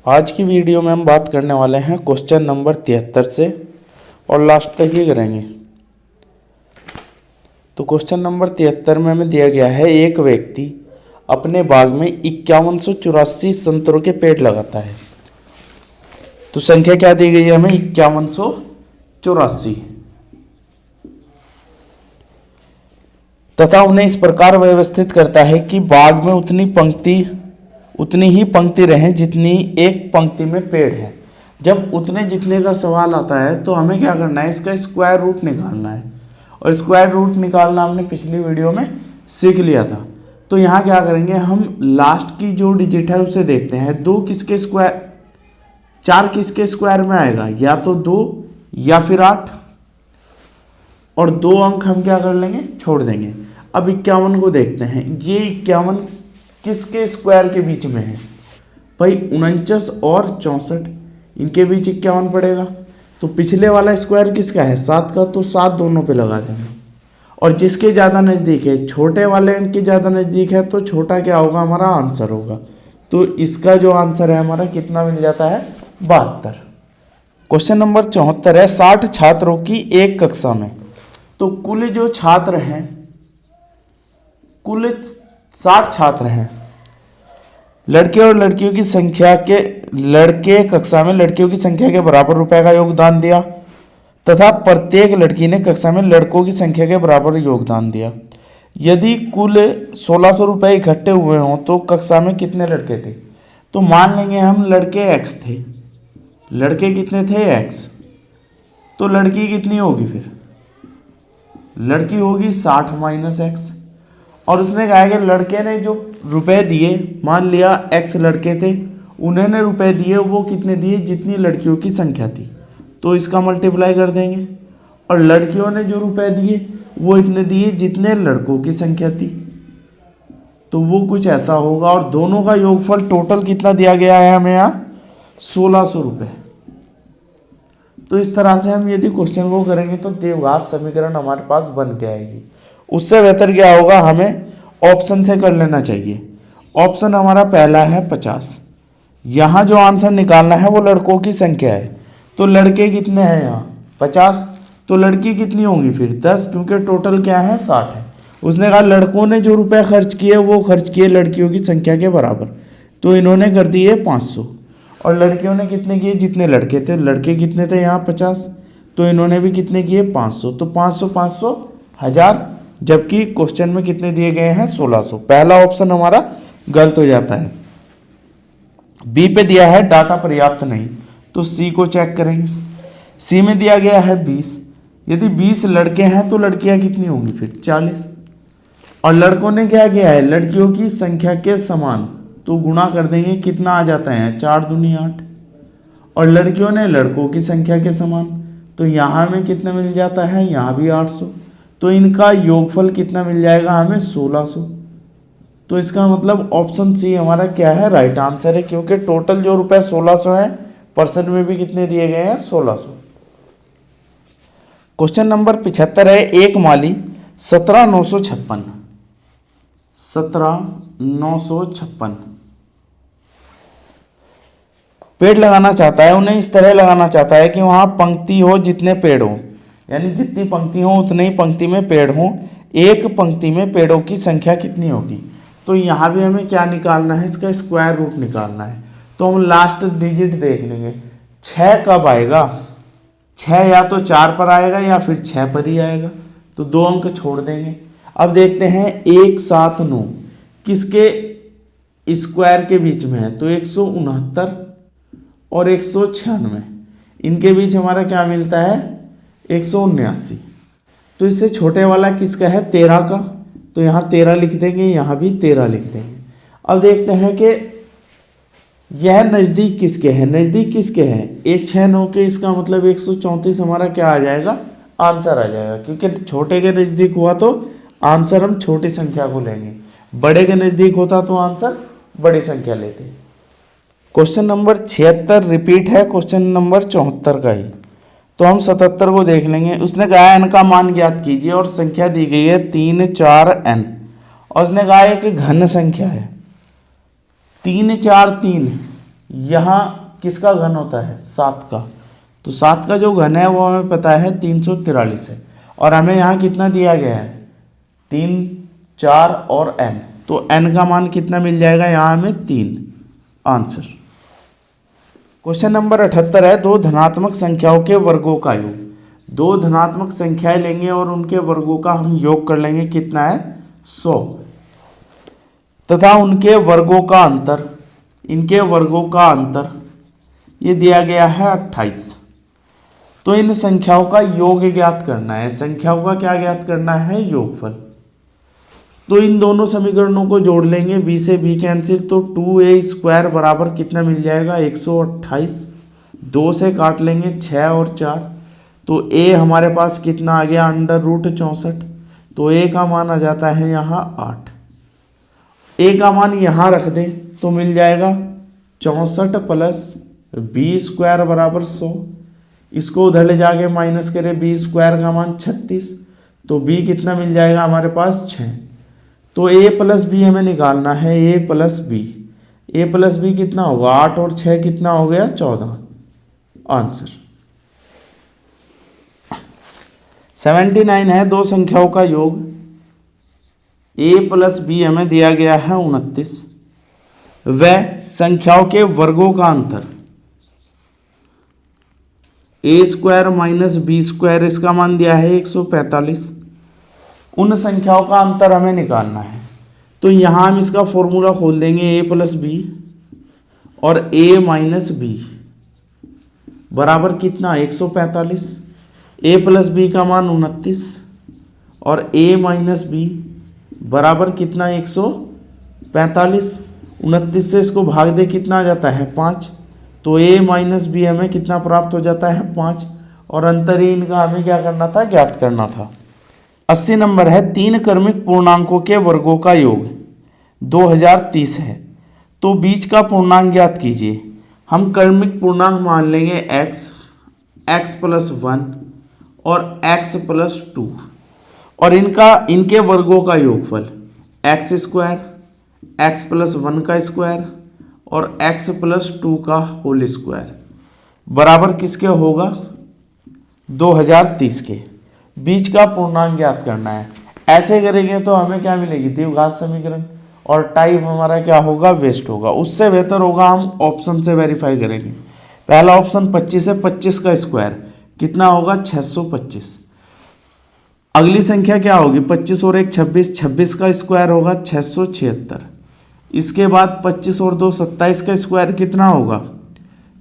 आज की वीडियो में हम बात करने वाले हैं क्वेश्चन नंबर 73 से और लास्ट तक ही करेंगे। तो क्वेश्चन नंबर 73 में हमें दिया गया है, एक व्यक्ति अपने बाग में 5184 संतरों के पेड़ लगाता है। तो संख्या क्या दी गई है हमें? 5184, तथा उन्हें इस प्रकार व्यवस्थित करता है कि बाग में उतनी ही पंक्ति रहें जितनी एक पंक्ति में पेड़ है। जब उतने जितने का सवाल आता है तो हमें क्या करना है, इसका स्क्वायर रूट निकालना है। और स्क्वायर रूट निकालना हमने पिछली वीडियो में सीख लिया था। तो यहाँ क्या करेंगे, हम लास्ट की जो डिजिट है उसे देखते हैं। 4 किसके स्क्वायर में आएगा? या तो 2 या फिर 8, और 2 अंक हम क्या कर लेंगे, छोड़ देंगे। अब 51 को देखते हैं, ये 51 किसके स्क्वायर के बीच में है? भाई 49 और 64, इनके बीच 51 पड़ेगा। तो पिछले वाला स्क्वायर किसका है? 7 का, तो 7 दोनों पे लगा देंगे। और जिसके ज़्यादा नज़दीक है, छोटे वाले अंक के ज़्यादा नज़दीक है, तो छोटा क्या होगा, हमारा आंसर होगा। तो इसका जो आंसर है हमारा कितना मिल जाता है? 72। क्वेश्चन नंबर 74 है, 60 छात्रों की एक कक्षा में। तो कुल जो छात्र हैं, कुल 60 छात्र हैं। लड़के और लड़कियों की संख्या के लड़के कक्षा में लड़कियों की संख्या के बराबर रुपए का योगदान दिया, तथा प्रत्येक लड़की ने कक्षा में लड़कों की संख्या के बराबर योगदान दिया। यदि कुल 1600 रुपये इकट्ठे हुए हों तो कक्षा में कितने लड़के थे? तो मान लेंगे हम लड़के x थे। लड़के कितने थे? x। तो लड़की कितनी होगी फिर? लड़की होगी 60 - x। और उसने कहा कि लड़के ने जो रुपए दिए, मान लिया x लड़के थे, उन्होंने रुपए दिए, वो कितने दिए? जितनी लड़कियों की संख्या थी। तो इसका मल्टीप्लाई कर देंगे। और लड़कियों ने जो रुपए दिए वो इतने दिए जितने लड़कों की संख्या थी। तो वो कुछ ऐसा होगा। और दोनों का योगफल टोटल कितना दिया गया है हमें यहाँ? 1600 रुपये। तो इस तरह से हम यदि क्वेश्चन को करेंगे तो द्विघात समीकरण हमारे पास बन के आएगी। उससे बेहतर क्या होगा, हमें ऑप्शन से कर लेना चाहिए। ऑप्शन हमारा पहला है 50। यहाँ जो आंसर निकालना है वो लड़कों की संख्या है। तो लड़के कितने हैं यहाँ? 50। तो लड़की कितनी होंगी फिर? 10, क्योंकि टोटल क्या है? 60 है। उसने कहा लड़कों ने जो रुपए खर्च किए वो खर्च किए लड़कियों की संख्या के बराबर, तो इन्होंने कर दिए 500। और लड़कियों ने कितने किए? जितने लड़के थे। लड़के कितने थे यहाँ? 50। तो इन्होंने भी कितने किए? 500। तो 500 500 1000, जबकि क्वेश्चन में कितने दिए गए हैं? 1600। पहला ऑप्शन हमारा गलत हो जाता है। बी पे दिया है डाटा पर्याप्त नहीं, तो सी को चेक करेंगे। सी में दिया गया है 20। यदि 20 लड़के हैं तो लड़कियां कितनी होंगी फिर? 40। और लड़कों ने क्या किया है? लड़कियों की संख्या के समान, तो गुणा कर देंगे, कितना आ जाता है? 4 दूनी 8। और लड़कियों ने लड़कों की संख्या के समान, तो यहाँ में कितना मिल जाता है? यहाँ भी 800। तो इनका योगफल कितना मिल जाएगा हमें? 1600। तो इसका मतलब ऑप्शन सी हमारा क्या है? राइट आंसर है, क्योंकि टोटल जो रुपए 1600 है, परसेंट में भी कितने दिए गए हैं? 1600। क्वेश्चन नंबर 75 है, एक माली 17,956 पेड़ लगाना चाहता है। उन्हें इस तरह लगाना चाहता है कि वहां पंक्ति हो जितने पेड़ हो, यानी जितनी पंक्ति हो उतनी ही पंक्ति में पेड़ हो। एक पंक्ति में पेड़ों की संख्या कितनी होगी? तो यहाँ भी हमें क्या निकालना है? इसका स्क्वायर रूट निकालना है। तो हम लास्ट डिजिट देख लेंगे। 6 कब आएगा? 6 या तो 4 पर आएगा या फिर 6 पर ही आएगा, तो 2 अंक छोड़ देंगे। अब देखते हैं 1 7 9 किसके स्क्वायर के बीच में है? तो 169 और 196, इनके बीच हमारा क्या मिलता है? 179। तो इससे छोटे वाला किसका है? 13 का, तो यहाँ 13 लिख देंगे, यहाँ भी 13 लिख देंगे। अब देखते हैं कि यह नज़दीक किसके हैं? नज़दीक किसके हैं? 169 के, इसका मतलब 134 हमारा क्या आ जाएगा? आंसर आ जाएगा, क्योंकि छोटे के नज़दीक हुआ तो आंसर हम छोटी संख्या को लेंगे, बड़े के नज़दीक होता तो आंसर बड़ी संख्या लेते। क्वेश्चन नंबर 76 रिपीट है क्वेश्चन नंबर 74 का ही, तो हम 77 को देख लेंगे। उसने कहा n का मान ज्ञात कीजिए और संख्या दी गई है 3 4 n, और उसने कहा है कि घन संख्या है 3 4 3, यहाँ किसका घन होता है? 7 का। तो 7 का जो घन है वो हमें पता है 343 है, और हमें यहाँ कितना दिया गया है? 3, 4 और n। तो n का मान कितना मिल जाएगा यहाँ हमें? 3। आंसर। क्वेश्चन नंबर 78 है, दो धनात्मक संख्याओं के वर्गों का योग। दो धनात्मक संख्याएं लेंगे और उनके वर्गों का हम योग कर लेंगे, कितना है? 100, तथा उनके वर्गों का अंतर, इनके वर्गों का अंतर ये दिया गया है 28। तो इन संख्याओं का योग ज्ञात करना है। संख्याओं का क्या ज्ञात करना है? योगफल। तो इन दोनों समीकरणों को जोड़ लेंगे, b से b कैंसिल, तो 2a² बराबर कितना मिल जाएगा? 128। 2 से काट लेंगे 6 और 4, तो a हमारे पास कितना आ गया? √64। तो a का मान आ जाता है यहाँ 8। a का मान यहाँ रख दें तो मिल जाएगा 64 प्लस b² बराबर 100। इसको उधर ले जाके माइनस करें, b² का मान 36, तो b कितना मिल जाएगा हमारे पास? 6। तो a प्लस बी हमें निकालना है, a plus b. a plus b कितना होगा? 8 और 6 कितना हो गया? 14। आंसर। 79 है, दो संख्याओं का योग। a प्लस बी हमें दिया गया है 29, वह संख्याओं के वर्गों का अंतर a² माइनस b², इसका मान दिया है 145। उन संख्याओं का अंतर हमें निकालना है। तो यहाँ हम इसका फॉर्मूला खोल देंगे, a प्लस बी और a माइनस बी बराबर कितना? 145। a प्लस बी का मान 29 और a माइनस बी बराबर कितना? 145। 29 से इसको भाग दे, कितना आ जाता है? 5। तो a माइनस बी हमें कितना प्राप्त हो जाता है? 5। और अंतर ही इनका हमें क्या करना था? ज्ञात करना था। 80 नंबर है, तीन क्रमिक पूर्णांकों के वर्गों का योग 2030 है, तो बीच का पूर्णांक ज्ञात कीजिए। हम क्रमिक पूर्णांक मान लेंगे x प्लस 1 और x प्लस 2, और इनके वर्गों का योगफल x² x प्लस 1 का स्क्वायर और x प्लस 2 का होल स्क्वायर बराबर किसके होगा? 2030 के। बीच का पूर्णांक ज्ञात करना है। ऐसे करेंगे तो हमें क्या मिलेगी? द्विघात समीकरण, और टाइप हमारा क्या होगा? वेस्ट होगा। उससे बेहतर होगा हम ऑप्शन से वेरीफाई करेंगे। पहला ऑप्शन 25 है, 25 का स्क्वायर कितना होगा? 625। अगली संख्या क्या होगी? 25 और 1 26, 26 का स्क्वायर होगा 676। इसके बाद 25 और 2 27 का स्क्वायर कितना होगा?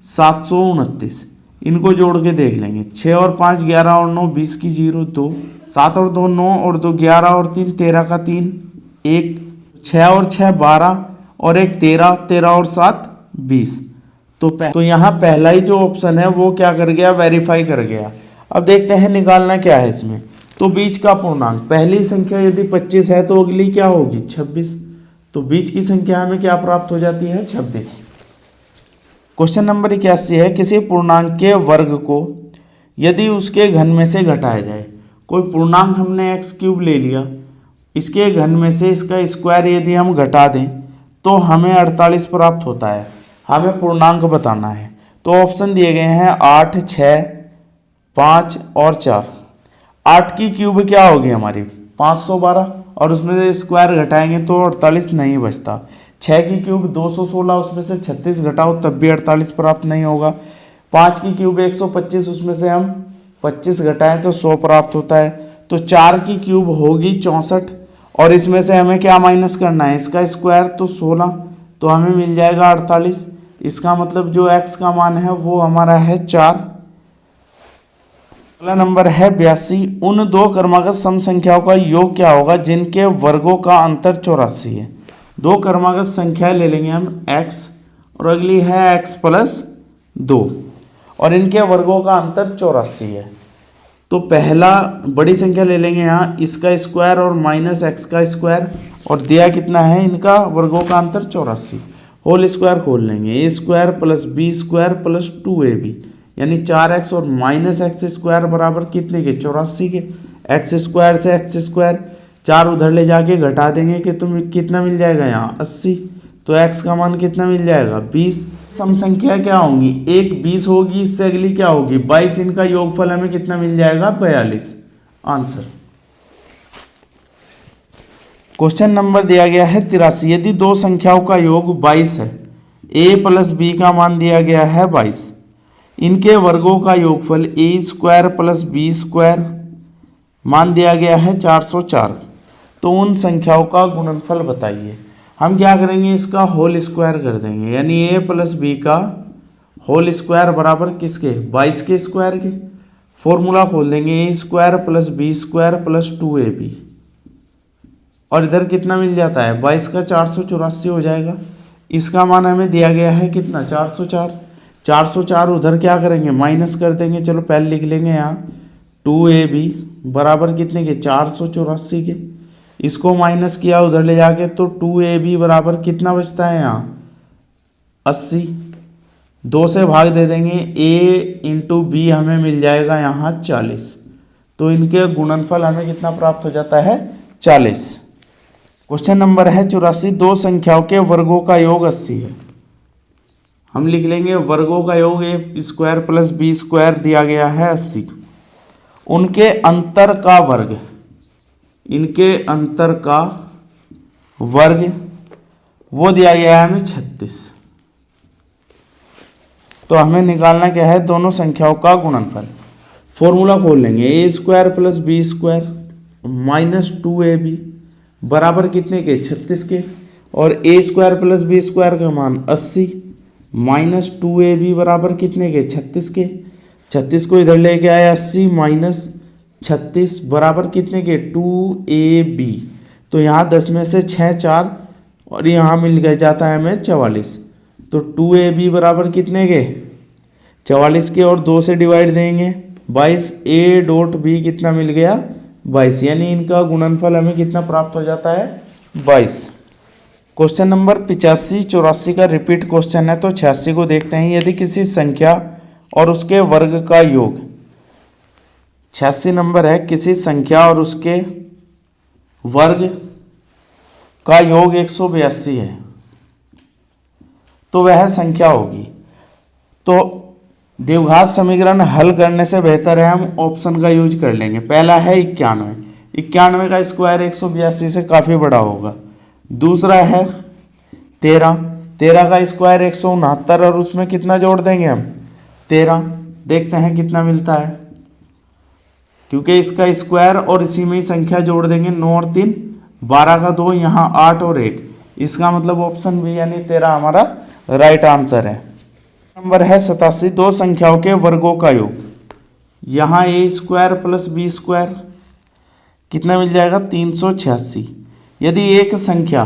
729। इनको जोड़ के देख लेंगे, 6 और 5 11 और 9 20 की 0 2, 7 और 2 9 और 2 11 और 3 13 का 3 1, 6 और 6 12 और 1 13, 13 और 7 20। तो यहाँ पहला ही जो ऑप्शन है वो क्या कर गया? वेरीफाई कर गया। अब देखते हैं निकालना क्या है इसमें। तो बीच का पूर्णांक, पहली संख्या यदि 25 है तो अगली क्या होगी? 26। तो बीच की संख्या हमें क्या प्राप्त हो जाती है? 26। क्वेश्चन नंबर 81 है, किसी पूर्णांक के वर्ग को यदि उसके घन में से घटाया जाए। कोई पूर्णांक हमने x³ ले लिया, इसके घन में से इसका स्क्वायर यदि हम घटा दें तो हमें 48 प्राप्त होता है। हमें पूर्णांक बताना है। तो ऑप्शन दिए गए हैं 8 6 5 और 4। 8 की क्यूब क्या होगी हमारी? 512, और उसमें से स्क्वायर घटाएंगे तो 48 नहीं बचता। 6 की क्यूब 216, उसमें से 36 घटाओ तब भी 48 प्राप्त नहीं होगा। 5 की क्यूब 125, उसमें से हम 25 घटाएं तो 100 प्राप्त होता है। तो 4 की क्यूब होगी 64, और इसमें से हमें क्या माइनस करना है? इसका स्क्वायर तो 16, तो हमें मिल जाएगा 48। इसका मतलब जो x का मान है वो हमारा है 4। अगला नंबर है 82, उन दो क्रमागत सम संख्याओं का योग क्या होगा जिनके वर्गों का अंतर 84 है। दो क्रमागत संख्याएं ले लेंगे हम x, और अगली है x प्लस 2, और इनके वर्गों का अंतर 84 है। तो पहला बड़ी संख्या ले लेंगे यहाँ, इसका स्क्वायर और माइनस x का स्क्वायर, और दिया कितना है? इनका वर्गों का अंतर 84। होल स्क्वायर खोल लेंगे, a² plus b² plus 2ab, यानी 4x और माइनस एक्स स्क्वायर बराबर कितने के? 84 के। x² से x², 4 उधर ले जाके घटा देंगे कि तुम्हें कितना मिल जाएगा यहाँ? 80। तो x का मान कितना मिल जाएगा 20। सम संख्या क्या होंगी, एक 20 होगी, इससे अगली क्या होगी 22, इनका योगफल हमें कितना मिल जाएगा 42। आंसर। क्वेश्चन नंबर दिया गया है 83। यदि दो संख्याओं का योग 22 है, a प्लस बी का मान दिया गया है 22, इनके वर्गों का योगफल ए स्क्वायर प्लस बी स्क्वायर मान दिया गया है 404, तो उन संख्याओं का गुणनफल बताइए। हम क्या करेंगे, इसका होल स्क्वायर कर देंगे, यानी ए प्लस बी का होल स्क्वायर बराबर किसके 22 के स्क्वायर के। फॉर्मूला खोल देंगे, A square plus B square plus 2ab, और इधर कितना मिल जाता है 22 का 484 हो जाएगा। इसका मान हमें दिया गया है कितना 404। 404 उधर क्या करेंगे माइनस कर देंगे, चलो पहले लिख लेंगे यहाँ 2ab बराबर कितने के 484 के। इसको माइनस किया उधर ले जाके तो 2ab बराबर कितना बचता है यहाँ 80। 2 से भाग दे देंगे, a इंटू बी हमें मिल जाएगा यहाँ 40, तो इनके गुणनफल हमें कितना प्राप्त हो जाता है 40। क्वेश्चन नंबर है 84। दो संख्याओं के वर्गों का योग 80 है। हम लिख लेंगे वर्गों का योग ए स्क्वायर प्लस बी स्क्वायर दिया गया है 80, उनके अंतर का वर्ग, इनके अंतर का वर्ग वो दिया गया है हमें 36। तो हमें निकालना क्या है दोनों संख्याओं का गुणनफल। फॉर्मूला खोल लेंगे, A square plus B square minus 2ab बराबर कितने के 36 के, और A square plus B square का मान 80 माइनस 2ab बराबर कितने के 36 के। 36 को इधर लेके आए 80 माइनस 36 बराबर कितने के 2ab, तो यहाँ 10 में से 6 4 और यहाँ मिल गया जाता है हमें 44, तो 2ab बराबर कितने के 44 के, और 2 से डिवाइड देंगे 22, a डॉट b कितना मिल गया 22, यानी इनका गुणनफल हमें कितना प्राप्त हो जाता है 22। क्वेश्चन नंबर 85 84 का रिपीट क्वेश्चन है, तो 86 को देखते हैं। यदि किसी संख्या और उसके वर्ग का योग, 86 नंबर है, किसी संख्या और उसके वर्ग का योग 182 है, तो वह संख्या होगी। तो द्विघात समीकरण हल करने से बेहतर है हम ऑप्शन का यूज कर लेंगे। पहला है 91, 91 का स्क्वायर 182 से काफ़ी बड़ा होगा। दूसरा है 13, 13 का स्क्वायर 169, और उसमें कितना जोड़ देंगे हम 13, देखते हैं कितना मिलता है, क्योंकि इसका स्क्वायर और इसी में ही संख्या जोड़ देंगे, 9 और 3 12 का 2, यहाँ 8 और 1, इसका मतलब ऑप्शन बी यानी 13 हमारा राइट आंसर है। नंबर है 87। दो संख्याओं के वर्गों का योग, यहाँ ए स्क्वायर प्लस बी स्क्वायर कितना मिल जाएगा 386। यदि एक संख्या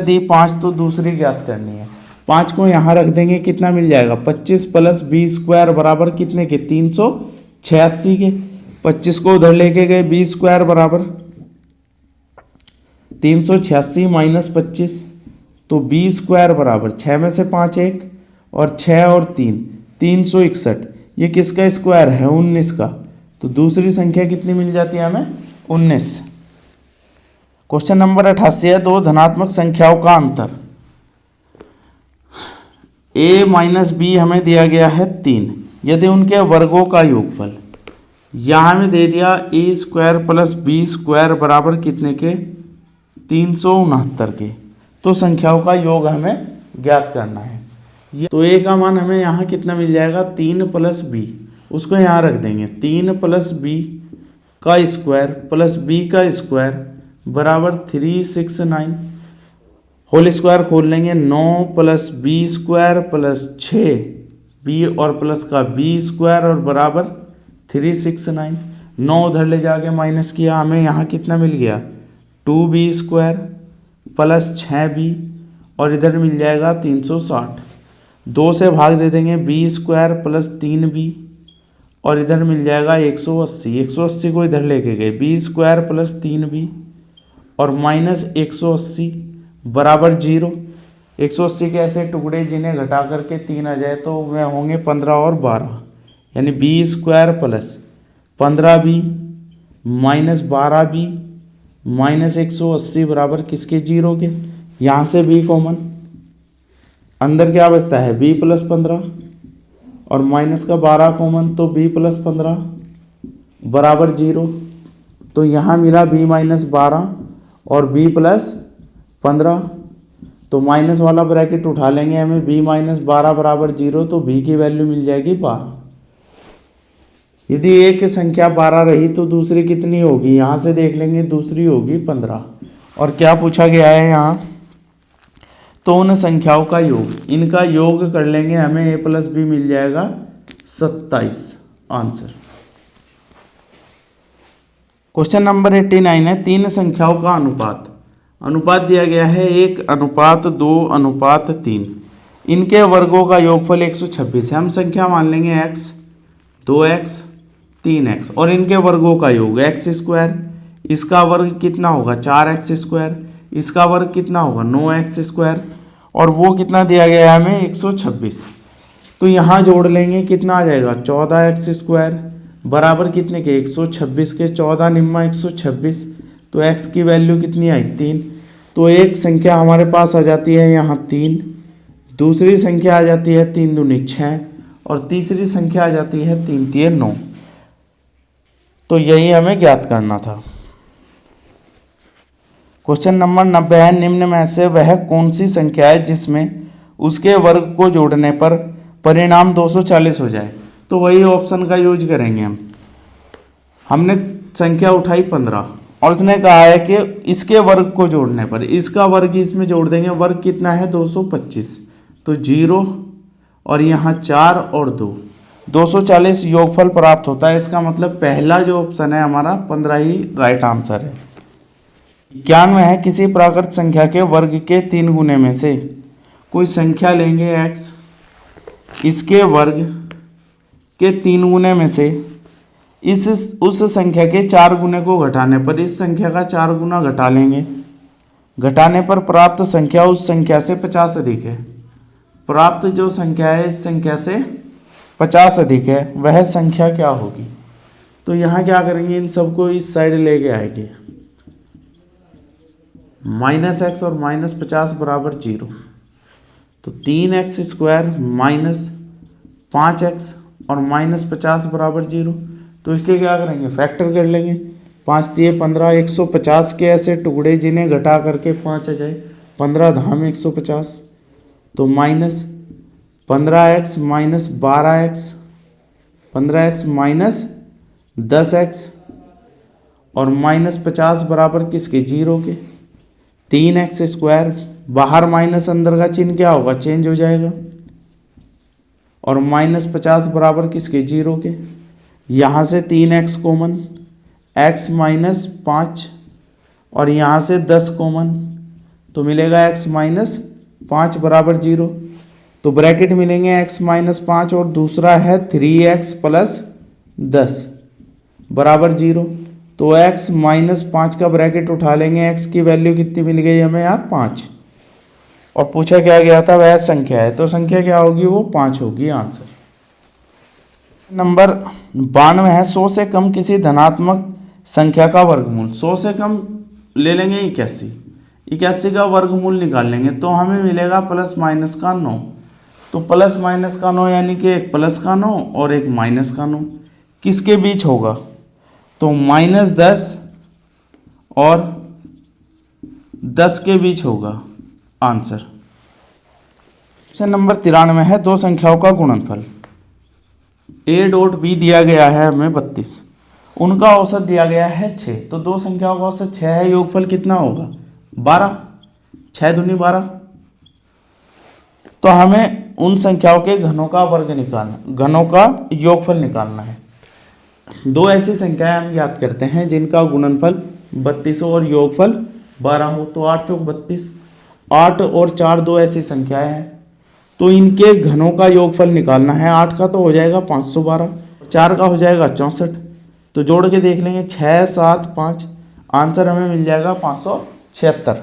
दी 5 तो दूसरी ज्ञात करनी है। 5 को यहाँ रख देंगे, कितना मिल जाएगा 25 प्लस बी स्क्वायर बराबर कितने के 386 के। 25 को उधर लेके गए, बी स्क्वायर बराबर 386 माइनस 25, तो बी स्क्वायर बराबर 6 में से 5 1 और 6 और 3 361, ये किसका स्क्वायर है 19 का, तो दूसरी संख्या कितनी मिल जाती है हमें 19। क्वेश्चन नंबर 88 है। दो धनात्मक संख्याओं का अंतर, a माइनस बी हमें दिया गया है 3, यदि उनके वर्गों का योगफल, यहाँ में दे दिया a square plus B square बराबर कितने के 369 के, तो संख्याओं का योग हमें ज्ञात करना है। तो a का मान हमें यहाँ कितना मिल जाएगा 3 प्लस बी, उसको यहाँ रख देंगे 3 प्लस बी का स्क्वायर प्लस बी का स्क्वायर बराबर 369, होल स्क्वायर खोल लेंगे, 9 plus B square plus 6 b और प्लस का बी स्क्वायर और बराबर 369। 9 उधर ले जाके माइनस किया, हमें यहाँ कितना मिल गया 2b स्क्वायर प्लस 6b और इधर मिल जाएगा 360। 2 से भाग दे देंगे, बी स्क्वायर प्लस 3b और इधर मिल जाएगा 180। 180 को इधर लेके गए, बी स्क्वायर प्लस 3b और माइनस 180 बराबर 0। 180 के ऐसे टुकड़े जिन्हें घटा करके 3 आ जाए तो वह होंगे 15 और 12, यानी b square plus 15b minus 12b minus 180 बराबर किसके 0 के, यहाँ से b कॉमन, अंदर क्या बचता है b प्लस 15 और माइनस का 12 कॉमन, तो b प्लस 15 बराबर 0। तो यहाँ मिला b माइनस 12 और b प्लस 15, तो माइनस वाला ब्रैकेट उठा लेंगे हमें, b माइनस 12 बराबर 0, तो b की वैल्यू मिल जाएगी 12। यदि एक संख्या 12 रही तो दूसरी कितनी होगी, यहाँ से देख लेंगे, दूसरी होगी 15। और क्या पूछा गया है यहाँ, तो उन संख्याओं का योग, इनका योग कर लेंगे, हमें a प्लस बी मिल जाएगा 27 आंसर। क्वेश्चन नंबर 89 है, तीन संख्याओं का अनुपात। अनुपात दिया गया है 1:2:3, इनके वर्गों का योगफल 126 है। हम संख्या मान लेंगे x, 2x, 3x और इनके वर्गों का योग x स्क्वायर, इसका वर्ग कितना होगा 4x स्क्वायर, इसका वर्ग कितना होगा 9x स्क्वायर, और वो कितना दिया गया है हमें 126। तो यहाँ जोड़ लेंगे, कितना आ जाएगा 14x स्क्वायर बराबर कितने के 126 के, 14 निम्मा 126, तो x की वैल्यू कितनी आई 3। तो एक संख्या हमारे पास आ जाती है यहाँ 3, दूसरी संख्या आ जाती है 3 दूनी 6 और तीसरी संख्या आ जाती है 3 तिये 9। तो यही हमें ज्ञात करना था। क्वेश्चन नंबर 90 है, निम्न में से वह कौन सी संख्या है जिसमें उसके वर्ग को जोड़ने पर परिणाम 240 हो जाए। तो वही ऑप्शन का यूज करेंगे हम। हमने संख्या उठाई 15 और उसने कहा है कि इसके वर्ग को जोड़ने पर, इसका वर्ग इसमें जोड़ देंगे, वर्ग कितना है 225, तो 0 और यहाँ 4 और 2, 240 योगफल प्राप्त होता है। इसका मतलब पहला जो ऑप्शन है हमारा 15 ही राइट आंसर है। 91 है, किसी प्राकृत संख्या के वर्ग के 3 गुने में से कोई संख्या लेंगे x, इसके वर्ग के 3 गुने में से उस संख्या के 4 गुने को घटाने पर इस संख्या का 4 गुना घटा लेंगे, घटाने पर प्राप्त संख्या उस संख्या से 50 अधिक है। प्राप्त जो संख्या है इस संख्या से 50 अधिक है, वह संख्या क्या होगी। तो यहाँ क्या करेंगे, इन सबको इस साइड लेके आएंगे, -x और -50 बराबर 0, तो 3x स्क्वायर माइनस 5x और -50 बराबर 0। तो इसके क्या करेंगे, फैक्टर कर लेंगे, 5 तिये 15, 150 के ऐसे टुकड़े जिन्हें घटा करके 5 आ जाए, 15 धाम 150, तो -15x minus 12x, 15x minus 10x और -50 बराबर किसके 0 के, 3x स्क्वायर, बाहर माइनस अंदर का चिन्ह क्या होगा चेंज हो जाएगा, और -50 बराबर किसके 0 के। यहाँ से 3x कॉमन, x माइनस 5 और यहाँ से 10 कॉमन, तो मिलेगा x माइनस 5 बराबर 0। तो ब्रैकेट मिलेंगे x माइनस 5 और दूसरा है 3x प्लस 10 बराबर 0। तो x माइनस 5 का ब्रैकेट उठा लेंगे, x की वैल्यू कितनी मिल गई हमें यहाँ 5, और पूछा क्या गया था वह संख्या है, तो संख्या क्या होगी वो 5 होगी आंसर। नंबर 92 है, 100 से कम किसी धनात्मक संख्या का वर्गमूल। 100 से कम ले लेंगे 81, 81 का वर्गमूल निकाल लेंगे, तो हमें मिलेगा प्लस माइनस का 9। तो प्लस माइनस का 9 यानी कि एक प्लस का 9 और एक माइनस का 9 किसके बीच होगा, तो -10 और 10 के बीच होगा आंसर। क्वेश्चन नंबर 93 है, दो संख्याओं का गुणनफल। a.b दिया गया है हमें 32, उनका औसत दिया गया है 6, तो दो संख्याओं का औसत 6 है, योगफल कितना होगा 12, 6 दूनी 12। तो हमें उन संख्याओं के घनों का वर्ग निकालना, घनों का योगफल निकालना है। दो ऐसी संख्याएं हम याद करते हैं जिनका गुणनफल 32 हो और योगफल 12 हो, तो 8 चौक 32, 8 और 4 दो ऐसी संख्याएं हैं, तो इनके घनों का योगफल निकालना है। 8 का तो हो जाएगा 512, 4 का हो जाएगा 64, तो जोड़ के देख लेंगे 6 7 5, आंसर हमें मिल जाएगा 576।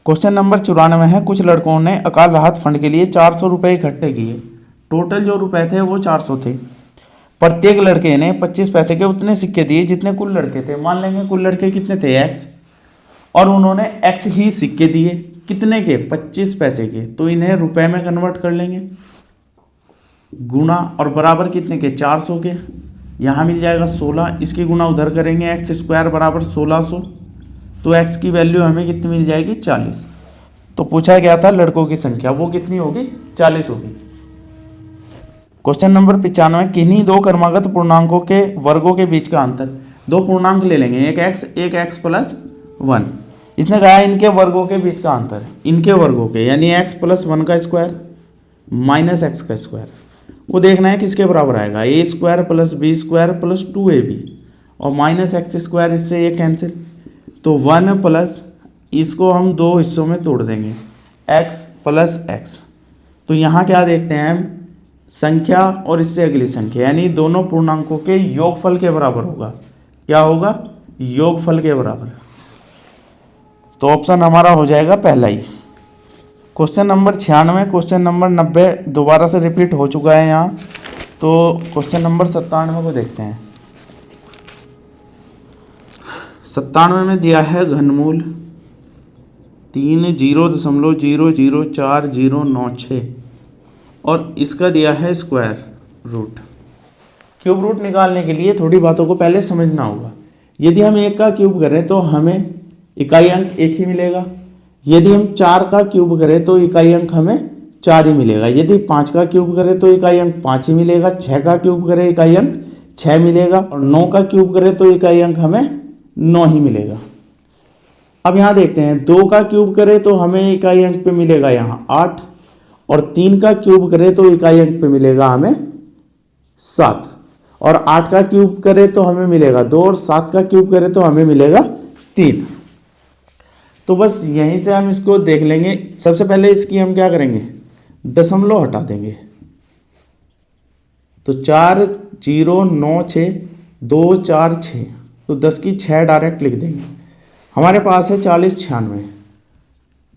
क्वेश्चन नंबर 94 है, कुछ लड़कों ने अकाल राहत फंड के लिए 400 रुपये इकट्ठे किए। टोटल जो रुपए थे वो 400 थे। प्रत्येक लड़के ने 25 पैसे के उतने सिक्के दिए जितने कुल लड़के थे। मान लेंगे कुल लड़के कितने थे x, और उन्होंने एक्स ही सिक्के दिए, कितने के, 25 पैसे के, तो इन्हें रुपए में कन्वर्ट कर लेंगे, गुणा और बराबर कितने के, 400 के, यहाँ मिल जाएगा 16, इसकी गुणा उधर करेंगे, एक्स स्क्वायर बराबर 1600, तो एक्स की वैल्यू हमें कितनी मिल जाएगी, 40। तो पूछा गया था लड़कों की संख्या, वो कितनी होगी, 40 होगी। क्वेश्चन नंबर 95, किन्हीं दो क्रमागत पूर्णांकों के वर्गों के बीच का अंतर। दो पूर्णांक ले लेंगे, एक एक्स प्लस 1। इसने कहा इनके वर्गों के बीच का अंतर, इनके वर्गों के, यानी एक्स प्लस 1 का स्क्वायर माइनस एक्स का स्क्वायर, वो देखना है किसके बराबर आएगा, A square plus B square plus 2ab, और माइनस एक्स स्क्वायर, इससे ये कैंसिल, तो 1 प्लस, इसको हम दो हिस्सों में तोड़ देंगे, x प्लस एक्स। तो यहाँ क्या देखते हैं हम, संख्या और इससे अगली संख्या, यानी दोनों पूर्णांकों के योगफल के बराबर होगा। क्या होगा, योगफल के बराबर। तो ऑप्शन हमारा हो जाएगा पहला ही। क्वेश्चन नंबर 96, क्वेश्चन नंबर 90 दोबारा से रिपीट हो चुका है यहाँ, तो क्वेश्चन नंबर 97 को देखते हैं। 97 में दिया है घनमूल 3 0.00496 और इसका दिया है स्क्वायर रूट। क्यूब रूट निकालने के लिए थोड़ी बातों को पहले समझना होगा। यदि हम 1 का क्यूब करें तो हमें इकाई अंक 1 ही मिलेगा, यदि हम 4 का क्यूब करें तो इकाई अंक हमें 4 ही मिलेगा, यदि 5 का क्यूब करें तो इकाई अंक 5 ही मिलेगा, 6 का क्यूब करें इकाई अंक 6 मिलेगा, और 9 का क्यूब करें तो इकाई अंक हमें 9 ही मिलेगा। अब यहाँ देखते हैं, 2 का क्यूब करें तो हमें इकाई अंक पे मिलेगा यहाँ 8, और 3 का क्यूब करें तो इकाई अंक पे मिलेगा हमें 7, और 8 का क्यूब करें तो हमें मिलेगा 2, और 7 का क्यूब करें तो हमें मिलेगा 3। तो बस यहीं से हम इसको देख लेंगे। सबसे पहले इसकी हम क्या करेंगे, दशमलव हटा देंगे, तो 4 0 9 6 2 4 6, तो 10 की 6 डायरेक्ट लिख देंगे। हमारे पास है 40 96,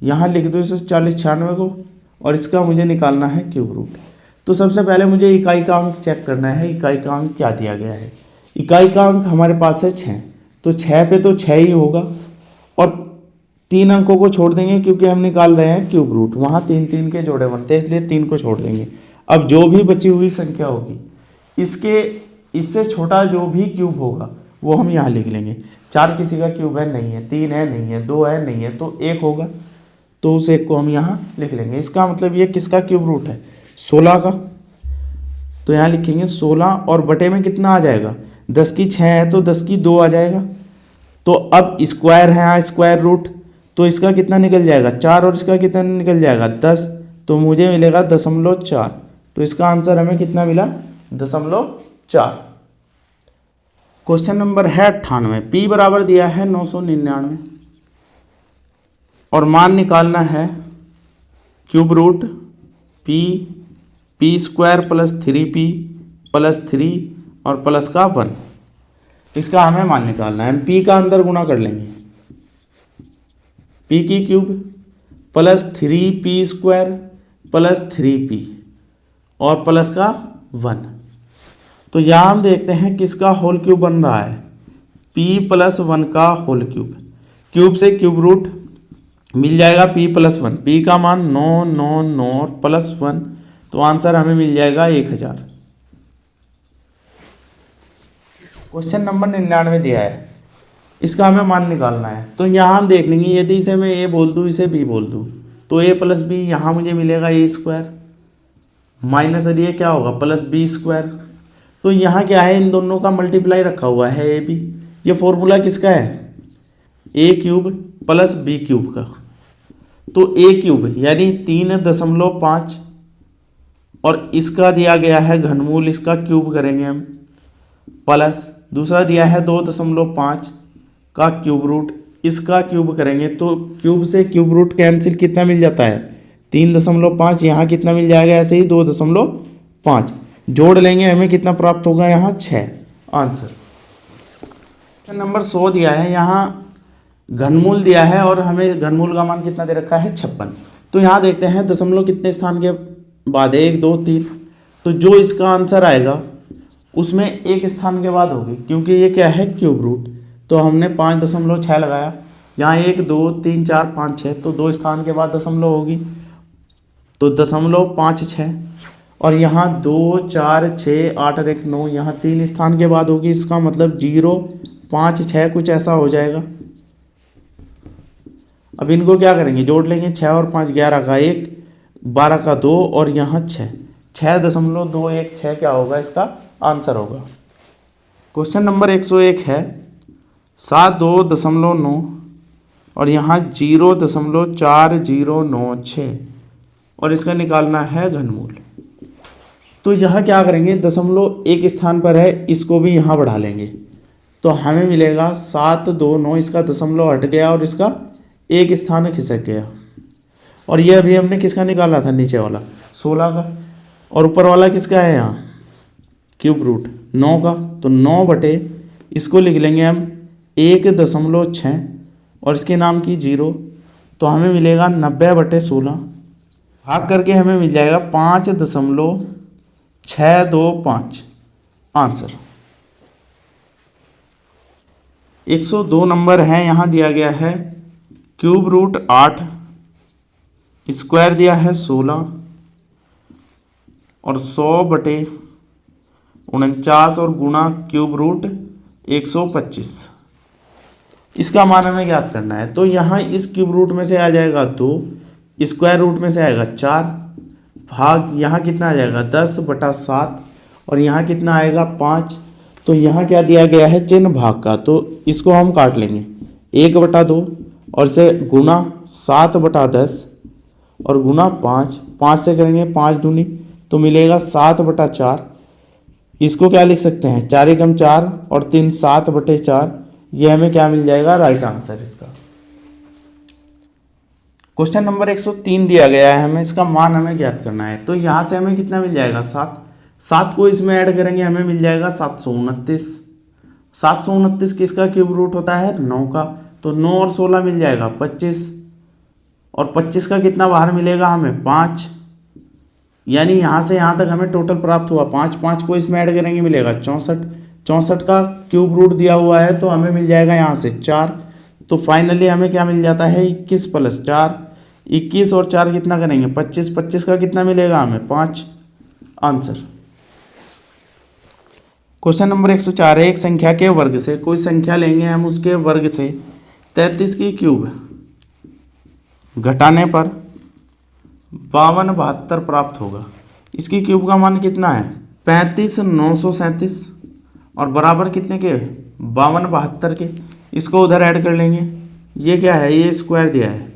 यहाँ लिख दो इसे 40 96 को, और इसका मुझे निकालना है क्यूब रूट। तो सबसे पहले मुझे इकाई का अंक चेक करना है, इकाई का अंक क्या दिया गया है। इकाई का अंक हमारे पास है 6, तो 6 पे तो 6 ही होगा, और 3 अंकों को छोड़ देंगे क्योंकि हम निकाल रहे हैं क्यूब रूट, वहाँ 3 3 के जोड़े बनते हैं, इसलिए 3 को छोड़ देंगे। अब जो भी बची हुई संख्या होगी, इससे छोटा जो भी क्यूब होगा वो हम यहाँ लिख लेंगे। 4 किसी का क्यूब है, नहीं है, 3 है, नहीं है, 2 है, नहीं है, तो 1 होगा, तो उस 1 को हम यहाँ लिख लेंगे। इसका मतलब ये किसका क्यूब रूट है, 16 का, तो यहाँ लिखेंगे 16, और बटे में कितना आ जाएगा, 10 की 6 है तो 10 की 2 आ जाएगा। तो अब स्क्वायर है यहाँ, स्क्वायर रूट, तो इसका कितना निकल जाएगा 4, और इसका कितना निकल जाएगा 10, तो मुझे मिलेगा 0.4। तो इसका आंसर हमें कितना मिला, 0.4। क्वेश्चन नंबर है 98, p बराबर दिया है 999, और मान निकालना है cube root p square plus 3p plus 3 और प्लस का 1, इसका हमें मान निकालना है। p का अंदर गुणा कर लेंगे, p की cube plus 3p square plus 3p और प्लस का 1। तो यहाँ हम देखते हैं किसका होल क्यूब बन रहा है, p प्लस 1 का होल क्यूब। क्यूब से क्यूब रूट मिल जाएगा p प्लस 1, p का मान 9 9 9 और प्लस 1, तो आंसर हमें मिल जाएगा 1000। क्वेश्चन नंबर 99 दिया है, इसका हमें मान निकालना है। तो यहाँ हम देख लेंगे, यदि इसे मैं a बोल दूँ, इसे b बोल दूँ, तो a प्लस b, यहाँ मुझे मिलेगा a स्क्वायर माइनस ये क्या होगा प्लस b स्क्वायर। तो यहाँ क्या है, इन दोनों का मल्टीप्लाई रखा हुआ है a b। ये फॉर्मूला किसका है, a cube plus b cube का। तो a क्यूब यानी 3.5, और इसका दिया गया है घनमूल, इसका क्यूब करेंगे हम, प्लस दूसरा दिया है 2.5 का क्यूब रूट, इसका क्यूब करेंगे, तो क्यूब से क्यूब रूट कैंसिल, कितना मिल जाता है 3.5, यहाँ कितना मिल जाएगा ऐसे ही 2.5, जोड़ लेंगे, हमें कितना प्राप्त होगा यहाँ 6। आंसर नंबर 100 दिया है, यहाँ घनमूल दिया है और हमें घनमूल का मान कितना दे रखा है 56। तो यहाँ देखते हैं दशमलव कितने स्थान के बाद है, 1 2 3, तो जो इसका आंसर आएगा उसमें एक स्थान के बाद होगी, क्योंकि ये क्या है क्यूब रूट। तो हमने 5.6 लगाया, यहाँ 1 2 3 4 5 6, तो 2 स्थान के बाद दशमलव होगी, तो 0.56। और यहाँ 2 4 6 8 और 1 9, यहाँ 3 स्थान के बाद होगी, इसका मतलब 0 5 6 कुछ ऐसा हो जाएगा। अब इनको क्या करेंगे, जोड़ लेंगे। 6 और 5 11 का 1, 12 का 2 और यहाँ 6.216 क्या होगा, इसका आंसर होगा। क्वेश्चन नंबर 101 है 72.9 और यहाँ 0.4096 और इसका निकालना है घनमूल। तो यहाँ क्या करेंगे, दशमलव एक स्थान पर है, इसको भी यहाँ बढ़ा लेंगे, तो हमें मिलेगा 729, इसका दशमलव हट गया और इसका एक स्थान खिसक गया। और ये अभी हमने किसका निकाला था, नीचे वाला 16 का, और ऊपर वाला किसका है, यहाँ क्यूब रूट 9 का, तो 9 बटे इसको लिख लेंगे हम 1.6 और इसके नाम की 0, तो हमें मिलेगा 90/16, भाग करके हमें मिल जाएगा 5.625 आंसर। 102 नंबर है, यहाँ दिया गया है क्यूब रूट 8, स्क्वायर दिया है 16 और 100/49 और गुणा क्यूब रूट 125। इसका मान हमें ज्ञात करना है। तो यहाँ इस क्यूब रूट में से आ जाएगा 2, स्क्वायर रूट में से आएगा 4, भाग यहाँ कितना आ जाएगा 10/7 और यहाँ कितना आएगा 5। तो यहाँ क्या दिया गया है, चिन्ह भाग का, तो इसको हम काट लेंगे 1/2 और से गुणा 7/10 और गुणा 5, 5 से करेंगे 5 दूनी, तो मिलेगा 7/4। इसको क्या लिख सकते हैं, 4 एकम 4 और 3 7/4, ये हमें क्या मिल जाएगा, राइट आंसर इसका। क्वेश्चन नंबर 103 दिया गया है, हमें इसका मान हमें ज्ञात करना है। तो यहाँ से हमें कितना मिल जाएगा, 7, 7 को इसमें ऐड करेंगे हमें मिल जाएगा 729। 729 किसका क्यूब रूट होता है, 9 का, तो 9 और 16 मिल जाएगा 25 और 25 का कितना बाहर मिलेगा हमें 5, यानी यहाँ से यहाँ तक हमें टोटल प्राप्त हुआ 5। 5 को इसमें ऐड करेंगे मिलेगा 64। 64 का क्यूब रूट दिया हुआ है, तो हमें मिल जाएगा यहाँ से 4, तो फाइनली हमें क्या मिल जाता है 21 + 4, 21 और 4 कितना करेंगे 25, 25 का कितना मिलेगा हमें 5 आंसर। क्वेश्चन नंबर 104 है, एक संख्या के वर्ग से, कोई संख्या लेंगे हम, उसके वर्ग से 33 की क्यूब घटाने पर 5272 प्राप्त होगा। इसकी क्यूब का मान कितना है 35,937 और बराबर कितने के 5272 के। इसको उधर ऐड कर लेंगे, ये क्या है, ये स्क्वायर दिया है,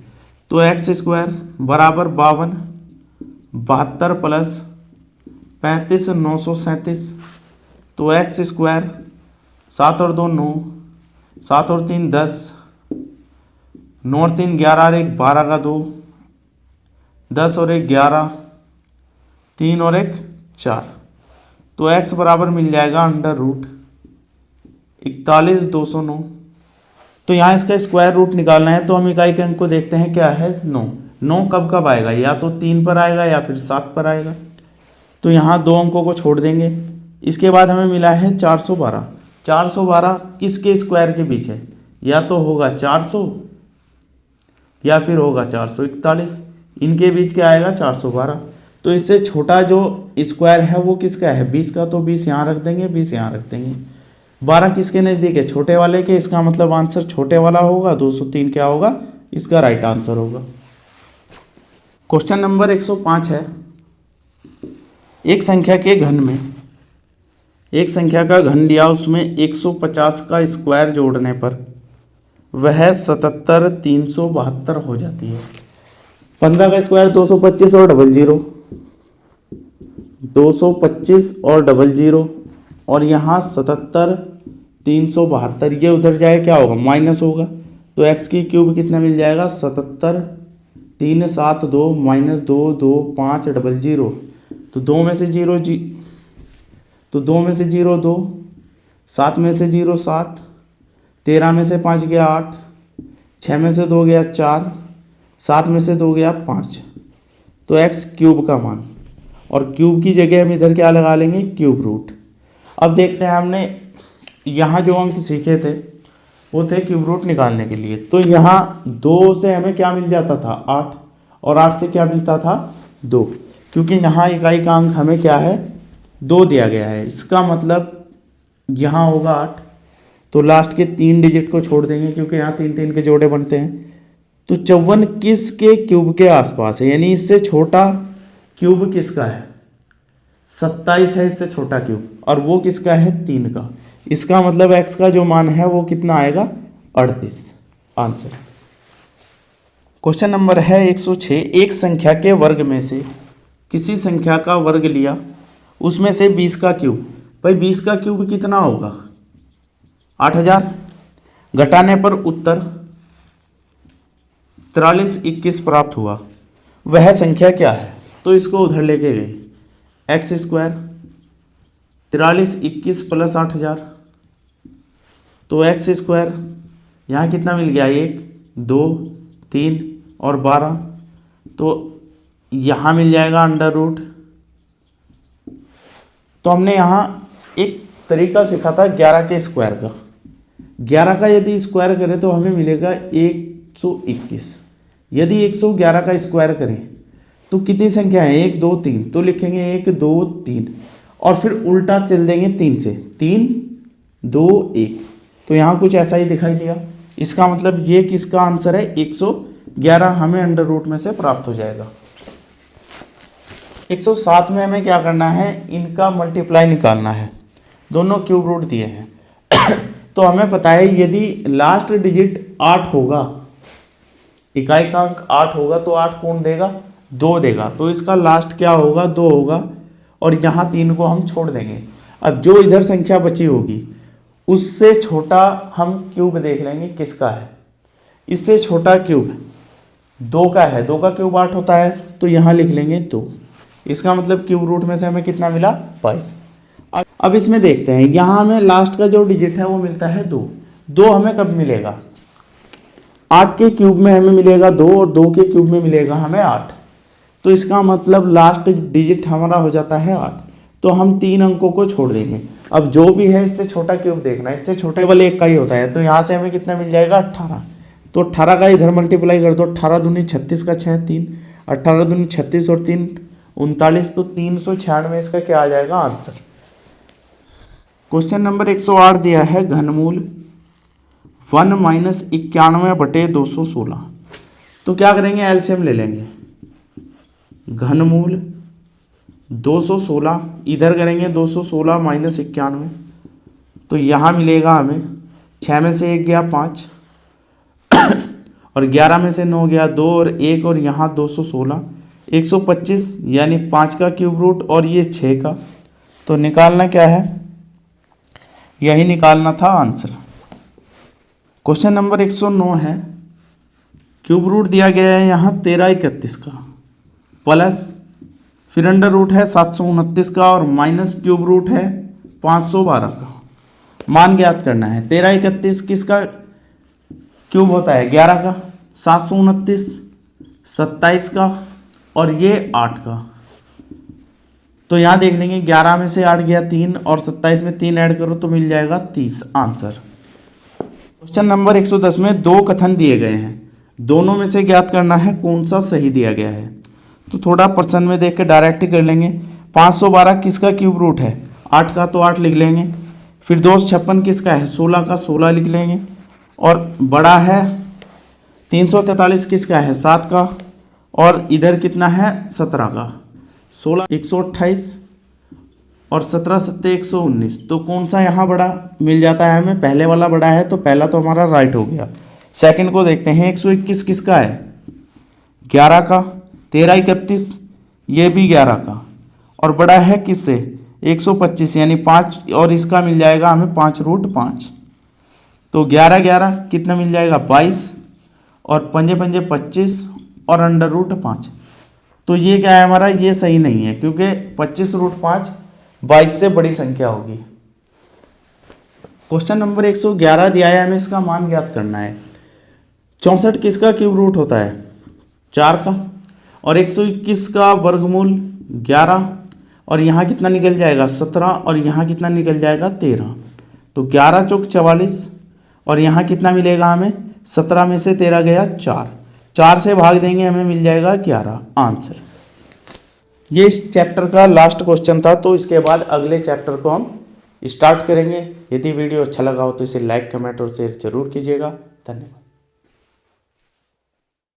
तो x² बराबर 5272 प्लस 35,937, तो x², 7 और 2 9, 7 और 3 10, 9 और 3 11 और 1 12 का 2, 10 और 1 11, 3 और 1 4, तो x बराबर मिल जाएगा √41,209। तो यहाँ इसका स्क्वायर रूट निकालना है, तो हम इकाई के अंक को देखते हैं, क्या है 9। 9 कब कब आएगा, या तो 3 पर आएगा या फिर 7 पर आएगा, तो यहाँ 2 अंकों को छोड़ देंगे। इसके बाद हमें मिला है 412। 412 किसके स्क्वायर के बीच है, या तो होगा 400 या फिर होगा 441, इनके बीच क्या आएगा 412। तो इससे छोटा जो स्क्वायर है वो किसका है 20 का, तो 20 यहाँ रख देंगे, 20 यहाँ रख देंगे। 12 किसके नज़दीक है, छोटे वाले के, इसका मतलब आंसर छोटे वाला होगा, 203 क्या होगा, इसका राइट आंसर होगा। क्वेश्चन नंबर 105 है, एक संख्या के घन में, एक संख्या का घन लिया, उसमें 150 का स्क्वायर जोड़ने पर वह 77,372 हो जाती है। 15 का स्क्वायर 225 और 00, 225 और 00 और यहाँ 77,372, ये उधर जाए क्या होगा माइनस होगा, तो x की क्यूब कितना मिल जाएगा 77,372 माइनस 22500, तो 2 में से 0 2, 7 में से 0 7, 13 में से 5 गया 8, 6 में से 2 गया 4, 7 में से 2 गया 5, तो x क्यूब का मान, और क्यूब की जगह हम इधर क्या लगा लेंगे क्यूब रूट। अब देखते हैं हमने यहाँ जो अंक सीखे थे, वो थे क्यूब रूट निकालने के लिए। तो यहाँ 2 से हमें क्या मिल जाता था 8, और 8 से क्या मिलता था 2, क्योंकि यहाँ इकाई का अंक हमें क्या है 2 दिया गया है। इसका मतलब यहाँ होगा 8, तो लास्ट के 3 डिजिट को छोड़ देंगे क्योंकि यहाँ 3 3 के जोड़े बनते हैं। तो 54 किसके क्यूब के आसपास है, यानी इससे छोटा क्यूब किसका है 27 है इससे छोटा क्यूब, और वो किसका है 3 का। इसका मतलब x का जो मान है वो कितना आएगा 38 आंसर। क्वेश्चन नंबर है 106, एक संख्या के वर्ग में से किसी संख्या का वर्ग लिया, उसमें से 20 का क्यूब। भाई 20 का क्यूब कितना होगा 8000, घटाने पर उत्तर 4321 प्राप्त हुआ। वह संख्या क्या है, तो इसको उधर लेके गए एक्स स्क्वायर 4321 प्लस 8000, तो एक्स स्क्वायर यहाँ कितना मिल गया 1 2 3 और 12, तो यहाँ मिल जाएगा अंडर रूट। तो हमने यहाँ एक तरीका सीखा था 11 के स्क्वायर का। 11 का यदि स्क्वायर करें तो हमें मिलेगा 121। यदि 111 का स्क्वायर करें तो कितनी संख्या है 1 2 3, तो लिखेंगे 1 2 3 और फिर उल्टा चल देंगे 3 से 3 2 1, तो यहाँ कुछ ऐसा ही दिखाई दिया। इसका मतलब ये किसका आंसर है 111 हमें अंडर रूट में से प्राप्त हो जाएगा। 107 में हमें क्या करना है, इनका मल्टीप्लाई निकालना है। दोनों क्यूब रूट दिए हैं तो हमें पता है यदि लास्ट डिजिट 8 होगा, इकाई का अंक 8 होगा, तो 8 कौन देगा 2 देगा, तो इसका लास्ट क्या होगा 2 होगा, और यहाँ 3 को हम छोड़ देंगे। अब जो इधर संख्या बची होगी उससे छोटा हम क्यूब देख लेंगे किसका है। इससे छोटा क्यूब 2 का है, 2 का क्यूब 8 होता है, तो यहाँ लिख लेंगे 2। इसका मतलब क्यूब रूट में से हमें कितना मिला 22। अब इसमें देखते हैं, यहाँ हमें लास्ट का जो डिजिट है वो मिलता है 2। 2 हमें कब मिलेगा 8 के क्यूब में हमें मिलेगा 2 और 2 के क्यूब में मिलेगा हमें 8, तो इसका मतलब लास्ट डिजिट हमारा हो जाता है 8। तो हम 3 अंकों को छोड़ देंगे। अब जो भी है इससे छोटा क्यूब देखना है, इससे छोटे केवल 1 का ही होता है, तो यहाँ से हमें कितना मिल जाएगा 18। तो 18 का इधर मल्टीप्लाई कर दो, 18 दूनी 36 का 6 3, 18 दूनी 36 और 3 39, तो 396 इसका क्या आ जाएगा आंसर। क्वेश्चन नंबर 108 दिया है घनमूल 1 माइनस 91/216। तो क्या करेंगे एलसीएम ले लेंगे, घनमूल 216 इधर करेंगे 216 माइनस 91, तो यहाँ मिलेगा हमें 6 में से 1 गया 5 और 11 में से 9 गया 2 और 1 और यहाँ 216 125, यानी 5 का क्यूब रूट और ये 6 का। तो निकालना क्या है, यही निकालना था आंसर। क्वेश्चन नंबर 109 है, क्यूब रूट दिया गया है यहाँ 1331 का, प्लस फिर अंडर रूट है 729 का और माइनस क्यूब रूट है 512 का। मान ज्ञात करना है। 1331 किसका क्यूब होता है 11 का, 729 27 का और ये 8 का। तो यहाँ देख लेंगे 11 में से 8 गया 3 और 27 में 3 ऐड करो तो मिल जाएगा 30 आंसर। क्वेश्चन नंबर 110 में 2 कथन दिए गए हैं, दोनों में से ज्ञात करना है कौन सा सही दिया गया है। तो थोड़ा पर्सन में देख के डायरेक्ट ही कर लेंगे। 512 किसका क्यूब रूट है 8 का, तो 8 लिख लेंगे। फिर 256 किसका है 16 का, 16 लिख लेंगे। और बड़ा है 343 किसका है 7 का, और इधर कितना है 17 का। 16 128 और 17 7 119, तो कौन सा यहाँ बड़ा मिल जाता है हमें, पहले वाला बड़ा है, तो पहला तो हमारा राइट हो गया। सेकंड को देखते हैं, 121 किसका है 11 का, 1331 ये भी 11 का, और बड़ा है किससे 125 यानी 5, और इसका मिल जाएगा हमें 5 रूट 5। तो 11 11 कितना मिल जाएगा 22 और पंजे पंजे 25 और अंडर रूट 5। तो ये क्या है हमारा, ये सही नहीं है क्योंकि 25 रूट 5 22 से बड़ी संख्या होगी। क्वेश्चन नंबर 111 दिया है, हमें इसका मान ज्ञात करना है। 64 किसका क्यूब रूट होता है 4 का, और 121 का वर्गमूल 11, और यहाँ कितना निकल जाएगा 17 और यहाँ कितना निकल जाएगा 13। तो 11 चौक 44 और यहाँ कितना मिलेगा हमें, 17 में से 13 गया 4, 4 से भाग देंगे हमें मिल जाएगा 11 आंसर। ये इस चैप्टर का लास्ट क्वेश्चन था, तो इसके बाद अगले चैप्टर को हम स्टार्ट करेंगे। यदि वीडियो अच्छा लगा हो तो इसे लाइक, कमेंट और शेयर जरूर कीजिएगा। धन्यवाद।